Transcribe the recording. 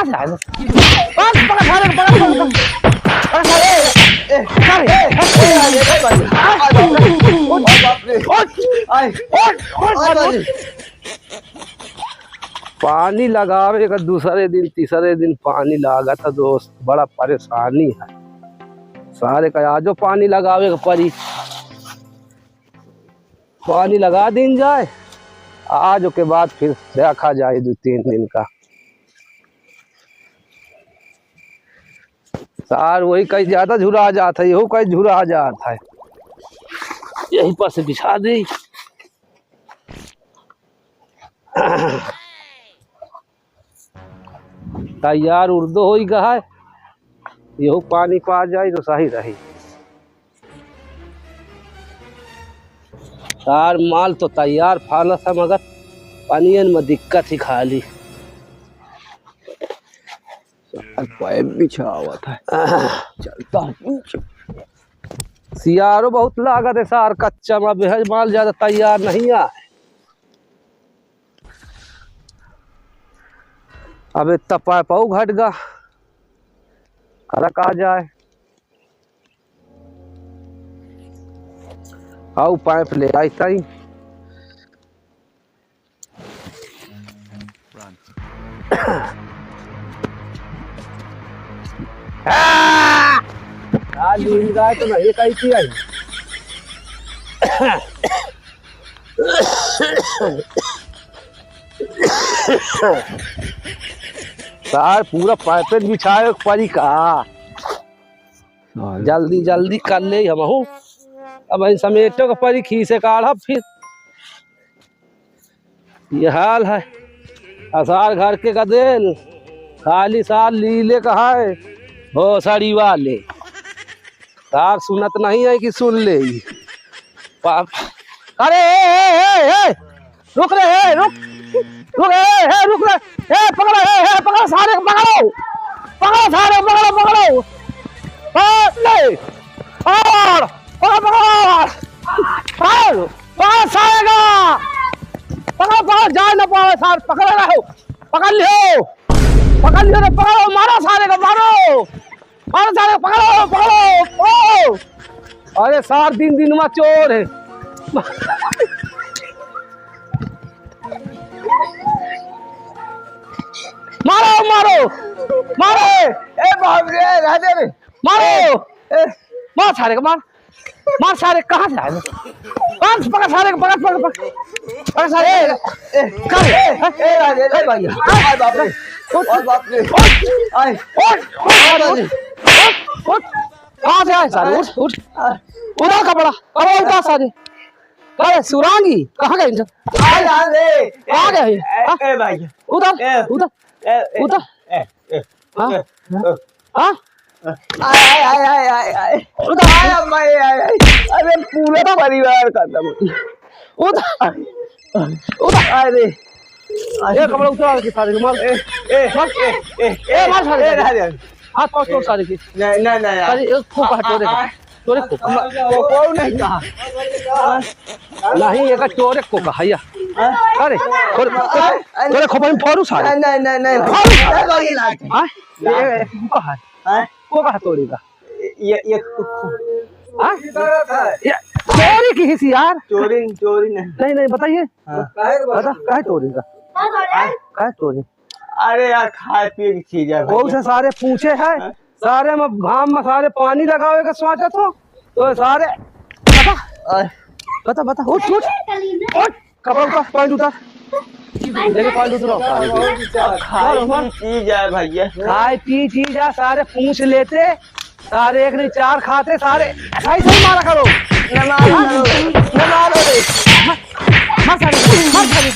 से आए पकड़ सारे पानी लगावे का दूसरे दिन तीसरे दिन पानी लगा था दोस्त, बड़ा परेशानी है सारे का। आजो पानी लगावे का परी, पानी लगा दिन जाए आज के बाद फिर देखा जाए 2-3 दिन का। सार वही कहीं ज्यादा झुरा जाता है, यही कहीं झुरा जाता है, यही पर से बिछा दे। तैयार उर्दू हो गया है, यही पानी पा जाए तो सही रही। सार माल तो तैयार फाला था मगर पानियन में दिक्कत ही खाली। पाइप बिछा हुआ था चलता हूँ। सियारो बहुत लागत है सार, कच्चा में बेहद माल ज्यादा तैयार नहीं है। अब इतना पाइप घट गा खरक आ जाए। आओ पाइप ले आई ताई। गाय तो नहीं कही थी आई। सार पूरा पाइप बिछाए परी का, जल्दी जल्दी कर ले हम हूँ। अब समेटो का परी खीसे काढ़ा फिर, ये हाल है। असार घर के गदेल खाली साल लीले कहा है हो साड़ी वाले। सार सुनत नहीं है कि सुन ले। अरे रुक रे, रुक रुक रुक रे, पकड़ो पकड़ो सारे पकड़ो, पकड़ो सारे पकड़ो पकड़ो ले और पकड़ सारे का पकड़ो पकड़ो जाए ना पाओ सार, पकड़ रहो पकड़ लियो रे, पकड़ो मारो सारे का, मारो मारो सारे पकड़ो पकड़ो। ओ अरे सार दिन दिन में चोर है। मारो मारो मारो ए बाप रे राजा रे, मारो मार सारे का, मार सारे। कहाँ से आए पकड़ सारे पकड़ पकड़ पकड़ सारे। ए राजा रे भैया, आय बाप रे, ओ बाप रे, आय उठ कहाँ से आए सारे, उठ उठ उठा कपड़ा कपड़ा उठा सारे। अरे सुरांगी कहाँ गए? आय रे आ गए ए भैया, उधर उधर उधर। हाँ आय आय आय आय आय उधर आय आय, अरे पूरा परिवार खत्म। उधर उधर अरे ये कपड़ा उतार के सारे मार मार सारे हाथ पाँव तोड़ सारे की। नहीं नहीं नहीं सारे एक खोपा टोरे टोरे खोपा वो नहीं कहा नहीं, एक टोरे को कहा या अरे टोरे खोपा में फोड़ू सारे। नहीं नहीं नहीं हाँ ये को कहा तोड़ेगा ये हाँ चोरी की हिस्सी यार, चोरी चोरी नहीं नहीं बताइए बता काहे तोड़ेगा, काहे तोड़े? अरे यार खाए पिए की चीज है कौन से सारे पूछे है, सारे में घाम में सारे पानी लगावे का सोचा तो सारे बता बता उठ उठ उठ कपड़ा उतार पॉइंट उतार देखो पॉइंट उतारो। खाए चीज है भैया, खाए पी चीज है, सारे पूछ लेते सारे, एक नहीं 4 खाते सारे। सही सही मारा करो, न मारो रे, मार सारे मार सारे